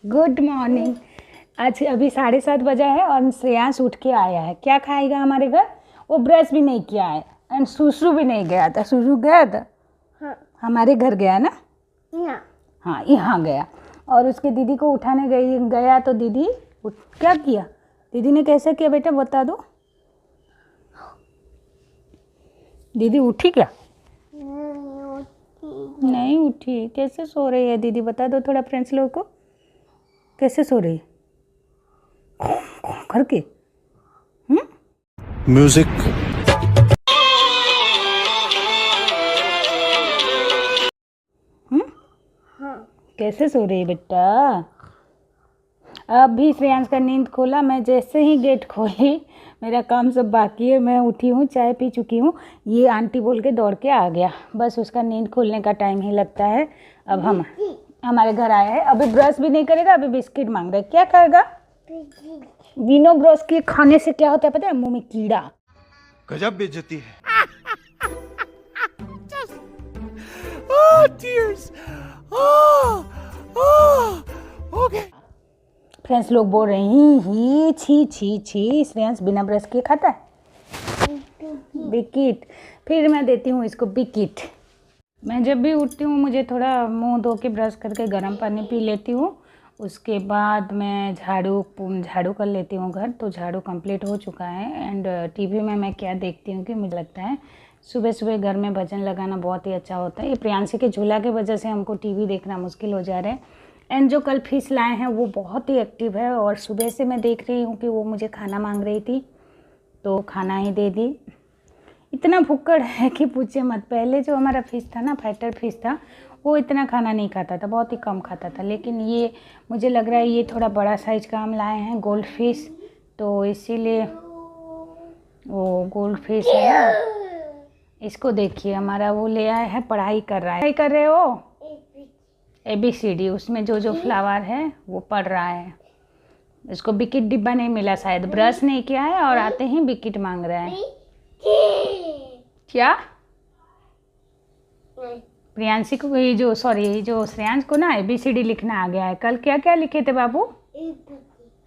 Good morning. आज अभी 7:30 बजा है और श्रेयांश उठ के आया है। क्या खाएगा हमारे घर? वो ब्रश भी नहीं किया है एंड सुसु भी नहीं गया था। सुसु गया था? हाँ। हमारे घर गया ना? हाँ, यहाँ गया। और उसके दीदी को उठाने गया तो दीदी क्या किया? दीदी ने कैसे किया बेटा बता दो। दीदी उठी क्या? नहीं उठी। कैसे सो रही है दीदी बता दो थोड़ा फ्रेंड्स लोगों को। कैसे सो रही है करके? म्यूजिक। कैसे सो रही है बेटा? अभी श्रेयांश का नींद खोला। मैं जैसे ही गेट खोली, मेरा काम सब बाकी है, मैं उठी हूँ, चाय पी चुकी हूँ, ये आंटी बोल के दौड़ के आ गया। बस उसका नींद खोलने का टाइम ही लगता है। अब हम हमारे घर आया है। अभी ब्रश भी नहीं करेगा, अभी बिस्किट मांग रहा है। क्या खाएगा? बिना ब्रश के खाने से क्या होता है पता है? मुंह में कीड़ा। गजब बेइज्जती है। फ्रेंड्स लोग बोल रहे हैं ही छी छी छी, श्रेयांश बिना ब्रश के खाता है बिकिट। फिर मैं देती हूँ इसको बिकिट। मैं जब भी उठती हूँ मुझे थोड़ा मुंह धो के ब्रश करके गर्म पानी पी लेती हूँ। उसके बाद मैं झाड़ू कर लेती हूँ घर। तो झाड़ू कंप्लीट हो चुका है। एंड टीवी में मैं क्या देखती हूँ कि मुझे लगता है सुबह सुबह घर में भजन लगाना बहुत ही अच्छा होता है। ये प्रियांशी के झूला की वजह से हमको टीवी देखना मुश्किल हो जा रहा है। एंड जो कल फिश लाए हैं वो बहुत ही एक्टिव है और सुबह से मैं देख रही हूँ कि वो मुझे खाना मांग रही थी तो खाना ही दे दी। इतना भुक्कड़ है कि पूछे मत। पहले जो हमारा फिश था ना, फाइटर फिश था, वो इतना खाना नहीं खाता था, बहुत ही कम खाता था। लेकिन ये मुझे लग रहा है ये थोड़ा बड़ा साइज का हम लाए हैं गोल्ड फिश, तो इसीलिए वो गोल्ड फिश है ना। इसको देखिए, हमारा वो ले आया है, पढ़ाई कर रहा है। पढ़ाई कर रहे हो? ABCD, उसमें जो जो फ्लावर है वो पढ़ रहा है। इसको बिकिट डिब्बा नहीं मिला शायद, ब्रश नहीं किया है और आते ही बिकिट मांग रहा है। क्या? प्रियांशी को जो श्रेयांश को ना ABCD लिखना आ गया है। कल क्या क्या लिखे थे बाबू?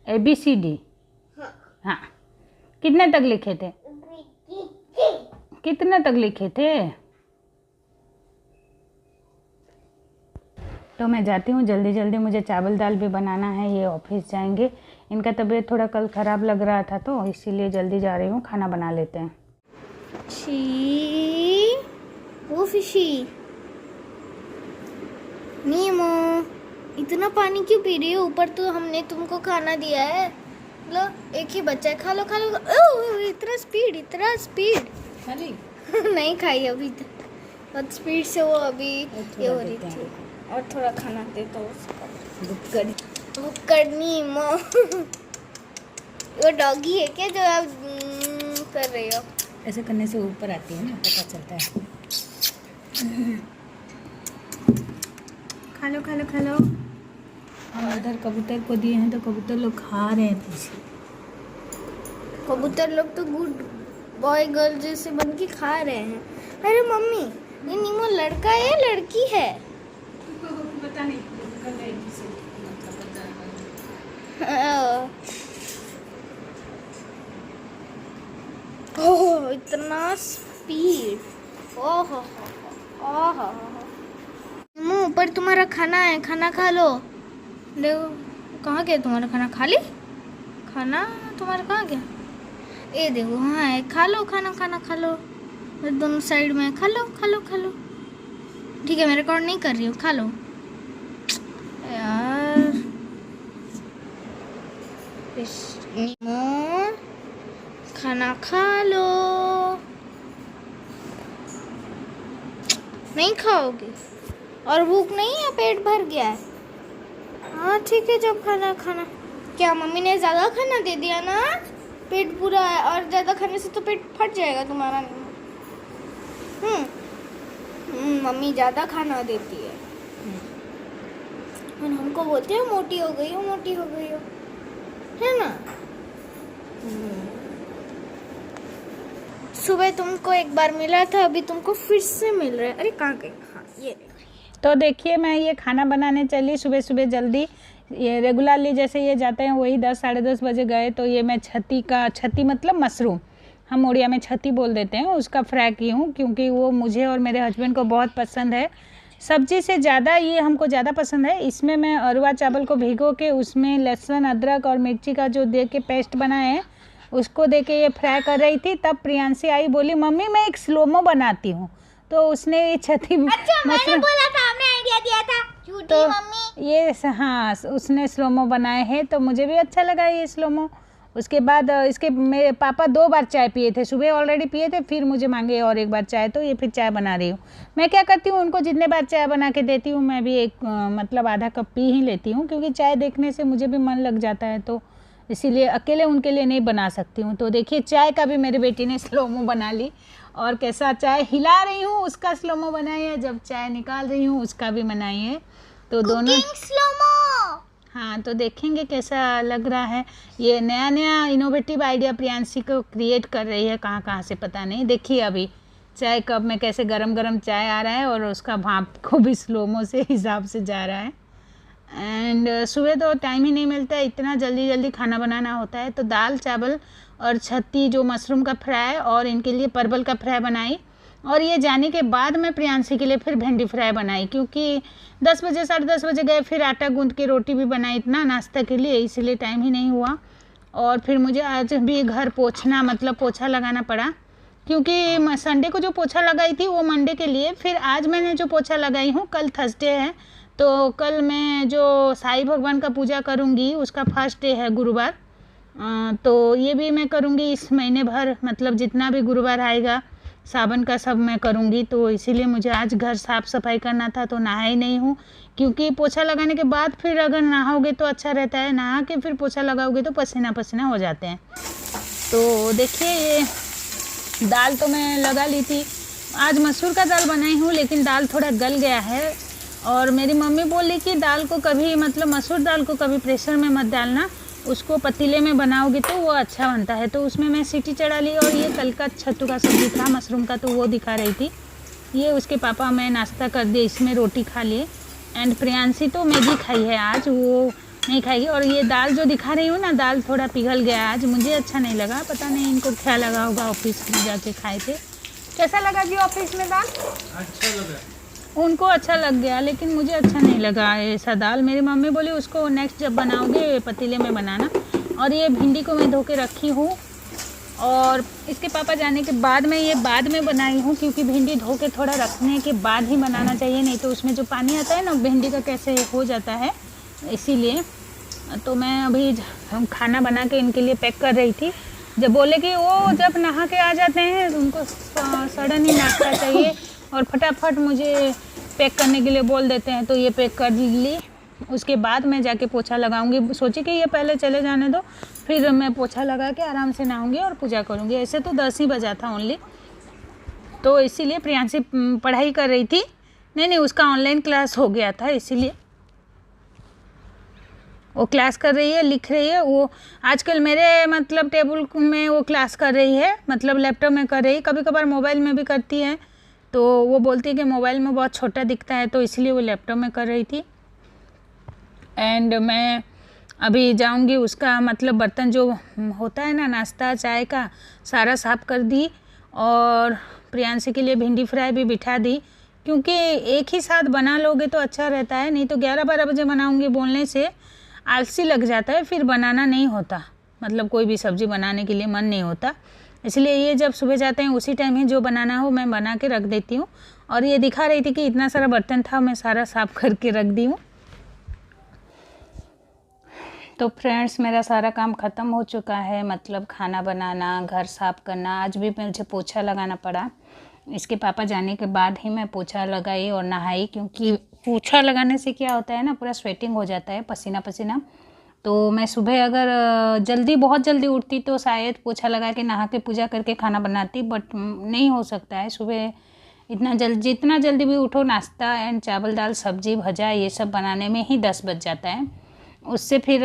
ABCD। हाँ, कितने तक लिखे थे? कितने तक लिखे थे? तो मैं जाती हूँ जल्दी जल्दी, मुझे चावल दाल भी बनाना है, ये ऑफिस जाएंगे। इनका तबीयत थोड़ा कल ख़राब लग रहा था तो इसीलिए जल्दी जा रही हूँ। खाना बना लेते हैं। वो फिशी नीमो, इतना पानी क्यों पी रही हो? ऊपर तो हमने तुमको खाना दिया है। लो, एक ही बच्चा है, खा लो खा लो। ओह, इतना स्पीड खाली नहीं खाई अभी तक। बहुत स्पीड से वो अभी ये हो रही थी। और थोड़ा खाना दे दो उसको। बुक्कड़ नीमो वो डॉगी है क्या जो आप कर रही हो? ऐसे करने से ऊपर आती है ना, पता चलता है। खा लो खा लो खा लो। हम उधर कबूतर को दिए हैं तो कबूतर लोग खा रहे हैं फिश। कबूतर लोग तो गुड बॉय गर्ल जैसे बन के खा रहे हैं। अरे मम्मी, ये नीमो लड़का है या लड़की है? पता नहीं। ओह, इतना स्पीड। ओह नीमो, ऊपर तुम्हारा खाना है, खाना खा लो। देखो कहाँ गया तुम्हारा खाना? खा ली? खाना तुम्हारा कहाँ गया? ये देखो, हाँ है, खा लो खाना, खाना खा लो। दोनों साइड में खा लो खा लो खा लो। ठीक है, मैं रिकॉर्ड नहीं कर रही हूँ, खा लो यार। नीमो, खाना खा लो। नहीं खाओगे? और भूख नहीं है? पेट भर गया है? हाँ ठीक है, जब खाना खाना। क्या मम्मी ने ज़्यादा खाना दे दिया ना? पेट पूरा है और ज़्यादा खाने से तो पेट फट जाएगा तुम्हारा। मम्मी ज़्यादा खाना देती है और हमको बोलते हैं मोटी हो गई हो, मोटी हो गई हो, है ना? सुबह तुमको एक बार मिला था, अभी तुमको फिर से मिल रहा है। अरे कहाँ गई? हाँ, ये तो देखिए मैं ये खाना बनाने चली सुबह सुबह जल्दी। ये रेगुलरली जैसे ये जाते हैं वही 10 साढ़े 10 बजे गए तो ये मैं छती मतलब मशरूम, हम उड़िया में छती बोल देते हैं, उसका फ्राई की हूँ क्योंकि वो मुझे और मेरे हस्बैंड को बहुत पसंद है। सब्जी से ज़्यादा ये हमको ज़्यादा पसंद है। इसमें मैं अरवा चावल को भिगो के उसमें लहसुन अदरक और मिर्ची का जो दे के पेस्ट बनाए हैं उसको दे के ये फ्राई कर रही थी। तब प्रियांशी आई, बोली मम्मी मैं एक स्लोमो बनाती हूँ। तो उसने ये छती अच्छा मैंने बोला था, हमने आइडिया दिया था, झूठी तो मम्मी। ये हाँ उसने स्लोमो बनाए हैं तो मुझे भी अच्छा लगा ये स्लोमो। उसके बाद इसके मेरे पापा 2 बार चाय पिए थे, सुबह ऑलरेडी पिए थे, फिर मुझे मांगे और एक बार चाय, तो ये फिर चाय बना रही हूँ। मैं क्या करती हूँ, उनको जितने बार चाय बना के देती हूँ मैं भी एक मतलब आधा कप पी ही लेती हूँ, क्योंकि चाय देखने से मुझे भी मन लग जाता है, तो इसीलिए अकेले उनके लिए नहीं बना सकती हूँ। तो देखिए चाय का भी मेरी बेटी ने स्लोमो बना ली, और कैसा चाय हिला रही हूँ उसका स्लोमो बनाई है, जब चाय निकाल रही हूँ उसका भी बनाई है, तो दोनों स्लोमो। हाँ तो देखेंगे कैसा लग रहा है। ये नया नया इनोवेटिव आइडिया प्रियांशी को क्रिएट कर रही है, कहाँ कहाँ से पता नहीं। देखिए अभी चाय कप में कैसे गरम गरम चाय आ रहा है और उसका भाप को भी स्लोमो से हिसाब से जा रहा है। एंड सुबह तो टाइम ही नहीं मिलता है, इतना जल्दी जल्दी खाना बनाना होता है। तो दाल चावल और छत्ती जो मशरूम का फ्राई और इनके लिए परवल का फ्राई बनाई, और ये जाने के बाद मैं प्रियांशी के लिए फिर भिंडी फ्राई बनाई, क्योंकि 10 बजे साढ़े 10 बजे गए, फिर आटा गूंद के रोटी भी बनाई इतना नाश्ता के लिए, इसीलिए टाइम ही नहीं हुआ। और फिर मुझे आज भी घर पोछना मतलब पोछा लगाना पड़ा, क्योंकि संडे को जो पोछा लगाई थी वो मंडे के लिए, फिर आज मैंने जो पोछा लगाई हूँ, कल थर्सडे है, तो कल मैं जो साईं भगवान का पूजा करूँगी उसका फर्स्ट डे है गुरुवार, तो ये भी मैं करूँगी इस महीने भर, मतलब जितना भी गुरुवार आएगा सावन का सब मैं करूँगी। तो इसीलिए मुझे आज घर साफ़ सफाई करना था, तो नहाई नहीं हूँ, क्योंकि पोछा लगाने के बाद फिर अगर नहाओगे तो अच्छा रहता है, नहा के फिर पोछा लगाओगे तो पसीना पसीना हो जाते हैं। तो देखिए ये दाल तो मैं लगा ली थी, आज मसूर का दाल बनाई हूँ, लेकिन दाल थोड़ा गल गया है, और मेरी मम्मी बोली कि दाल को कभी मतलब मसूर दाल को कभी प्रेशर में मत डालना, उसको पतीले में बनाओगे तो वो अच्छा बनता है। तो उसमें मैं सीटी चढ़ा ली, और ये कल का छत्तू का सब्ज़ी था मशरूम का, तो वो दिखा रही थी। ये उसके पापा मैं नाश्ता कर दिए, इसमें रोटी खा लिए, एंड प्रियांशी तो मैगी खाई है आज, वो नहीं खाएगी। और ये दाल जो दिखा रही हूँ ना, दाल थोड़ा पिघल गया आज, मुझे अच्छा नहीं लगा, पता नहीं इनको क्या लगा होगा, ऑफिस में जाके खाए थे। कैसा लगा जी ऑफिस में दाल? अच्छा लगा, उनको अच्छा लग गया, लेकिन मुझे अच्छा नहीं लगा ऐसा दाल। मेरी मम्मी बोली उसको नेक्स्ट जब बनाओगे पतीले में बनाना। और ये भिंडी को मैं धो के रखी हूँ, और इसके पापा जाने के बाद मैं ये बाद में बनाई हूँ, क्योंकि भिंडी धो के थोड़ा रखने के बाद ही बनाना चाहिए, नहीं तो उसमें जो पानी आता है ना भिंडी का कैसे हो जाता है, इसीलिए। तो मैं अभी खाना बना के इनके लिए पैक कर रही थी, जब बोले कि वो जब नहा के आ जाते हैं उनको सडन ही नाश्ता चाहिए और फटाफट मुझे पैक करने के लिए बोल देते हैं, तो ये पैक कर ली। उसके बाद मैं जाके पोछा लगाऊंगी, सोची कि ये पहले चले जाने दो, फिर मैं पोछा लगा के आराम से नहाऊंगी और पूजा करूंगी। ऐसे तो 10 ही बजा था ओनली, तो इसीलिए प्रियांशी पढ़ाई कर रही थी, नहीं उसका ऑनलाइन क्लास हो गया था, इसीलिए वो क्लास कर रही है, लिख रही है। वो आजकल मेरे मतलब टेबल में वो क्लास कर रही है, मतलब लैपटॉप में कर रही है, कभी कभार मोबाइल में भी करती है। तो वो बोलती है कि मोबाइल में बहुत छोटा दिखता है, तो इसलिए वो लैपटॉप में कर रही थी। एंड मैं अभी जाऊंगी, उसका मतलब बर्तन जो होता है ना नाश्ता चाय का सारा साफ़ कर दी, और प्रियांशी के लिए भिंडी फ्राई भी बिठा दी, क्योंकि एक ही साथ बना लोगे तो अच्छा रहता है, नहीं तो 11-12 बजे बनाऊंगी बोलने से आलसी लग जाता है, फिर बनाना नहीं होता, मतलब कोई भी सब्ज़ी बनाने के लिए मन नहीं होता। इसलिए ये जब सुबह जाते हैं उसी टाइम ही जो बनाना हो मैं बना के रख देती हूँ। और ये दिखा रही थी कि इतना सारा बर्तन था, मैं सारा साफ़ करके रख दी हूँ। तो फ्रेंड्स मेरा सारा काम ख़त्म हो चुका है, मतलब खाना बनाना, घर साफ़ करना। आज भी मुझे पोछा लगाना पड़ा, इसके पापा जाने के बाद ही मैं पोछा लगाई और नहाई, क्योंकि पोछा लगाने से क्या होता है ना पूरा स्वेटिंग हो जाता है, पसीना पसीना। तो मैं सुबह अगर बहुत जल्दी उठती तो शायद पोछा लगा के नहा के पूजा करके खाना बनाती, बट नहीं हो सकता है सुबह जितना जल्दी भी उठो, नाश्ता एंड चावल दाल सब्जी भजा ये सब बनाने में ही 10 बज जाता है। उससे फिर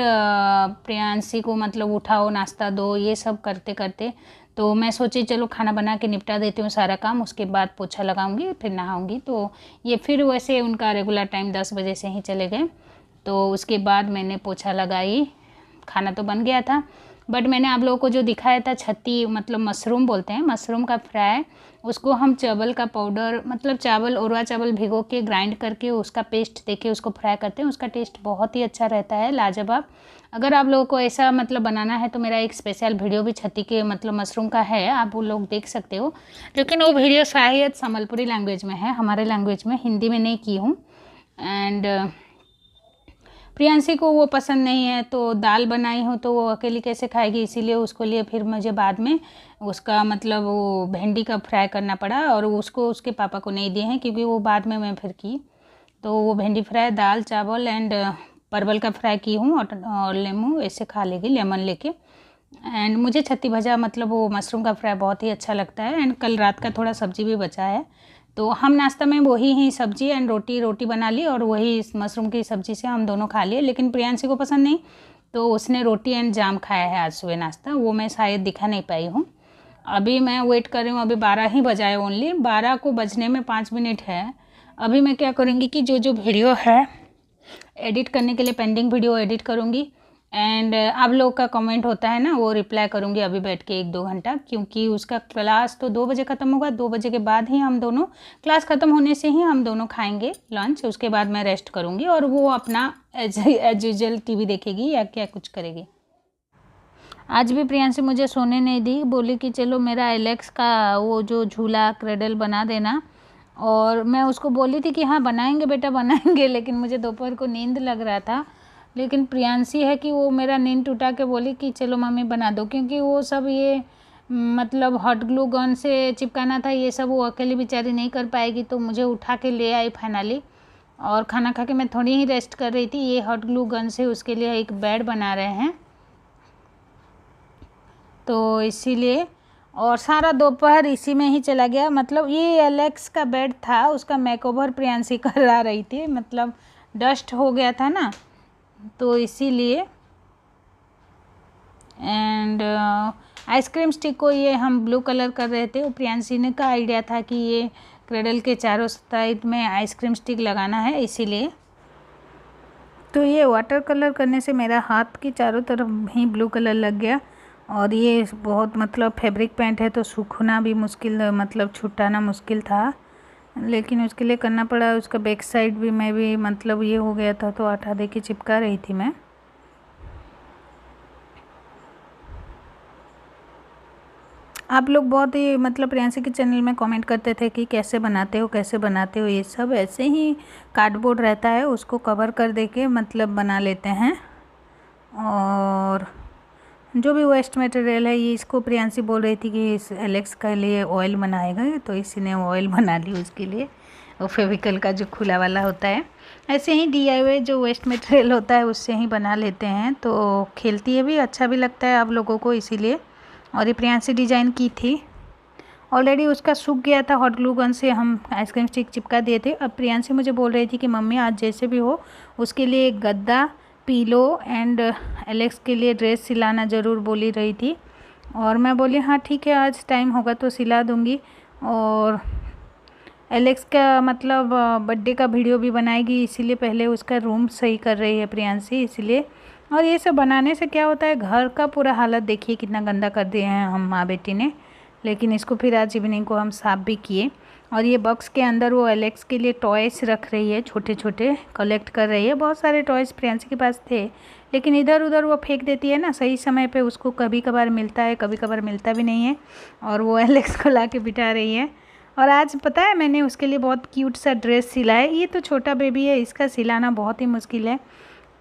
प्रियांशी को मतलब उठाओ, नाश्ता दो, ये सब करते करते तो मैं सोची चलो खाना बना के निपटा देती हूँ सारा काम, उसके बाद पोछा लगाऊंगी, फिर नहाऊंगी। तो ये फिर वैसे उनका रेगुलर टाइम 10 बजे से ही चले गए। तो उसके बाद मैंने पोछा लगाई। खाना तो बन गया था, बट मैंने आप लोगों को जो दिखाया था छत्ती मतलब मशरूम बोलते हैं, मशरूम का फ्राई, उसको हम चावल का पाउडर मतलब चावल उरवा चावल भिगो के ग्राइंड करके उसका पेस्ट देके उसको फ्राई करते हैं। उसका टेस्ट बहुत ही अच्छा रहता है, लाजवाब। अगर आप लोगों को ऐसा मतलब बनाना है तो मेरा एक स्पेशल वीडियो भी छत्ती के मतलब मशरूम का है, आप वो लोग देख सकते हो। लेकिन वो वीडियो शायद संबलपुरी लैंग्वेज में है, हमारे लैंग्वेज में हिंदी में नहीं की हूँ। एंड प्रियांशी को वो पसंद नहीं है, तो दाल बनाई हूँ तो वो अकेली कैसे खाएगी, इसीलिए उसको लिए फिर मुझे बाद में उसका मतलब वो भिंडी का फ्राई करना पड़ा, और उसको उसके पापा को नहीं दिए हैं क्योंकि वो बाद में मैं फिर की। तो वो भिंडी फ्राई, दाल चावल एंड परवल का फ्राई की हूँ, और लेमू ऐसे खा लेगी लेमन लेके। एंड मुझे छत्ती भजा मतलब वो मशरूम का फ्राई बहुत ही अच्छा लगता है। एंड कल रात का थोड़ा सब्जी भी बचा है, तो हम नाश्ता में वही ही सब्जी एंड रोटी बना ली, और वही मशरूम की सब्ज़ी से हम दोनों खा लिए। लेकिन प्रियांशी को पसंद नहीं, तो उसने रोटी एंड जाम खाया है आज सुबह नाश्ता, वो मैं शायद दिखा नहीं पाई हूँ। अभी मैं वेट कर रही हूँ, अभी 12 ही बजाए, ओनली 12 को बजने में 5 मिनट है। अभी मैं क्या करूँगी कि जो वीडियो है एडिट करने के लिए पेंडिंग वीडियो एडिट करूँगी, एंड आप लोग का कमेंट होता है ना, वो रिप्लाई करूँगी अभी बैठ के 1-2 घंटा, क्योंकि उसका क्लास तो 2 बजे ख़त्म होगा। 2 बजे के बाद ही हम दोनों, क्लास ख़त्म होने से ही हम दोनों खाएंगे लंच, उसके बाद मैं रेस्ट करूँगी और वो अपना एज यूजल TV देखेगी या क्या कुछ करेगी। आज भी प्रियांशी मुझे सोने नहीं दी, बोली कि चलो मेरा एलेक्स का वो जो झूला क्रेडल बना देना, और मैं उसको बोली थी कि हाँ बनाएंगे बेटा बनाएंगे, लेकिन मुझे दोपहर को नींद लग रहा था। लेकिन प्रियांशी है कि वो मेरा नींद टूटा के बोली कि चलो मम्मी बना दो, क्योंकि वो सब ये मतलब हॉट ग्लू गन से चिपकाना था, ये सब वो अकेली बेचारी नहीं कर पाएगी, तो मुझे उठा के ले आई फाइनली। और खाना खा के मैं थोड़ी ही रेस्ट कर रही थी, ये हॉट ग्लू गन से उसके लिए एक बेड बना रहे हैं, तो इसीलिए। और सारा दोपहर इसी में ही चला गया। मतलब ये एलेक्स का बेड था, उसका मेकओवर प्रियांशी करा रही थी, मतलब डस्ट हो गया था ना, तो इसीलिए। एंड आइसक्रीम स्टिक को ये हम ब्लू कलर कर रहे थे, वो प्रियांशी ने का आइडिया था कि ये क्रेडल के चारों साइड में आइसक्रीम स्टिक लगाना है, इसीलिए। तो ये वाटर कलर करने से मेरा हाथ की चारों तरफ ही ब्लू कलर लग गया, और ये बहुत मतलब फैब्रिक पेंट है तो सूखना भी मुश्किल, मतलब छुटाना मुश्किल था, लेकिन उसके लिए करना पड़ा। उसका बैक साइड भी मैं भी मतलब ये हो गया था, तो आटा दे के चिपका रही थी मैं। आप लोग बहुत ही मतलब प्रियांशी के चैनल में कमेंट करते थे कि कैसे बनाते हो ये सब। ऐसे ही कार्डबोर्ड रहता है, उसको कवर कर दे के मतलब बना लेते हैं, और जो भी वेस्ट मटेरियल है ये, इसको प्रियांशी बोल रही थी कि इस एलेक्स के लिए ऑयल बनाएगा, तो इसी ने ऑयल बना ली उसके लिए, वो फेविकल का जो खुला वाला होता है। ऐसे ही DIY जो वेस्ट मटेरियल होता है उससे ही बना लेते हैं, तो खेलती है भी, अच्छा भी लगता है आप लोगों को, इसीलिए। और ये प्रियांशी डिज़ाइन की थी, ऑलरेडी उसका सूख गया था, हॉट ग्लू गन से हम आइसक्रीम स्टिक चिपका दिए थे। अब प्रियांशी मुझे बोल रही थी कि मम्मी आज जैसे भी हो उसके लिए एक गद्दा, पीलो एंड एलेक्स के लिए ड्रेस सिलाना ज़रूर बोली रही थी, और मैं बोली हाँ ठीक है, आज टाइम होगा तो सिला दूँगी। और एलेक्स का मतलब बर्थडे का वीडियो भी बनाएगी, इसीलिए पहले उसका रूम सही कर रही है प्रियांशी, इसलिए। और ये सब बनाने से क्या होता है, घर का पूरा हालत देखिए कितना गंदा कर दिए हैं हम माँ बेटी ने। लेकिन इसको फिर आज इवनिंग को हम साफ़ भी किए। और ये बॉक्स के अंदर वो एलेक्स के लिए टॉयस रख रही है, छोटे छोटे कलेक्ट कर रही है। बहुत सारे टॉयस प्रियांशी के पास थे, लेकिन इधर उधर वो फेंक देती है ना, सही समय पे उसको कभी कभार मिलता है, कभी कभार मिलता भी नहीं है, और वो एलेक्स को ला के बिठा रही है। और आज पता है मैंने उसके लिए बहुत क्यूट सा ड्रेस सिला है। ये तो छोटा बेबी है, इसका सिलाना बहुत ही मुश्किल है।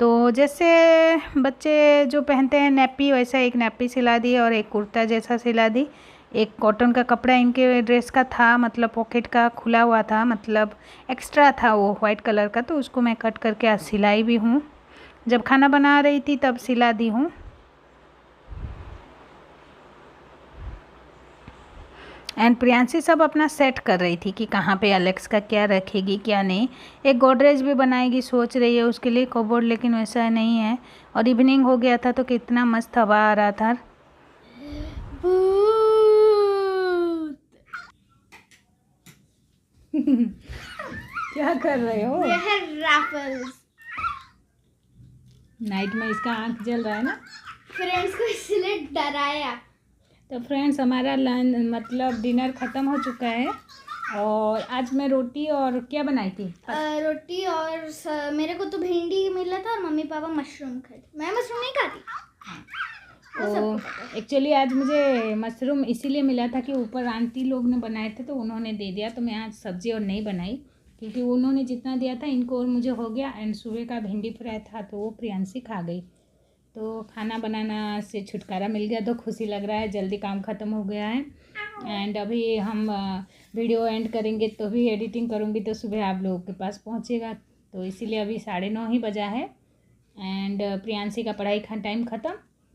तो जैसे बच्चे जो पहनते हैं नैपी, वैसा एक नैपी सिला दी और एक कुर्ता जैसा सिला दी। एक कॉटन का कपड़ा इनके ड्रेस का था, मतलब पॉकेट का खुला हुआ था, मतलब एक्स्ट्रा था वो वाइट कलर का, तो उसको मैं कट करके आज सिलाई भी हूँ। जब खाना बना रही थी तब सिला दी हूँ। एंड प्रियांशी सब अपना सेट कर रही थी कि कहाँ पे एलेक्स का क्या रखेगी क्या नहीं। एक गोदरेज भी बनाएगी सोच रही है उसके लिए कबोर्ड, लेकिन वैसा नहीं है। और इवनिंग हो गया था तो कितना मस्त हवा आ रहा था। क्या कर रहे हो? ये है रैफल्स। नाइट में इसका आँख जल रहा है ना। फ्रेंड्स को इसलिए डराया। तो फ्रेंड्स हमारा लंच मतलब डिनर ख़त्म हो चुका है और आज मैं रोटी और क्या बनाई थी? रोटी और मेरे को तो भिंडी मिला था और मम्मी पापा मशरूम खाए। मैं मशरूम नहीं खाती। तो एक्चुअली आज मुझे मशरूम इसीलिए मिला था कि ऊपर आंटी लोग ने बनाए थे तो उन्होंने दे दिया, तो मैं आज सब्ज़ी और नहीं बनाई क्योंकि उन्होंने जितना दिया था इनको और मुझे हो गया। एंड सुबह का भिंडी फ्राई था तो वो प्रियांशी खा गई, तो खाना बनाना से छुटकारा मिल गया, तो खुशी लग रहा है। जल्दी काम ख़त्म हो गया है एंड अभी हम वीडियो एंड करेंगे तो भी एडिटिंग करूँगी तो सुबह आप लोगों के पास पहुँचेगा, तो इसीलिए अभी 9:30 ही बजा है। एंड प्रियांशी का पढ़ाई का टाइम ख़त्म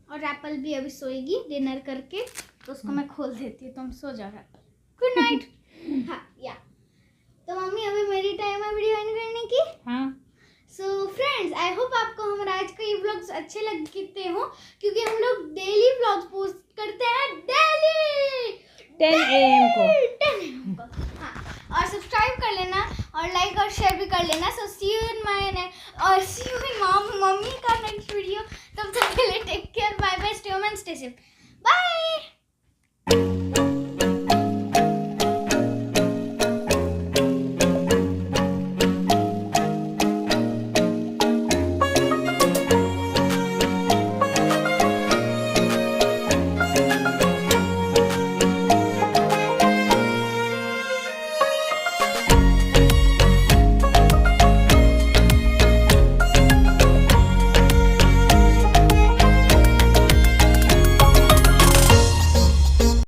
और एप्पल भी अभी सोएगी डिनर करके, तो उसको मैं खोल देती हूँ। तुम सो जाओ एप्पल। Good night. हाँ या तो मम्मी अभी मेरी टाइम है वीडियो एंड करने की। हाँ। सो फ्रेंड्स आई होप आपको हमारा आज का ये व्लॉग्स अच्छे लगते हो, क्योंकि हम लोग डेली व्लॉग्स पोस्ट करते हैं डेली 10 AM को। 10 AM को। हाँ, और सब्सक्राइब कर लेना और लाइक और शेयर भी कर लेना। So see you in mummy का नेक्स्ट वीडियो। तब तक के लिए take care, bye bye, stay home and stay safe, bye.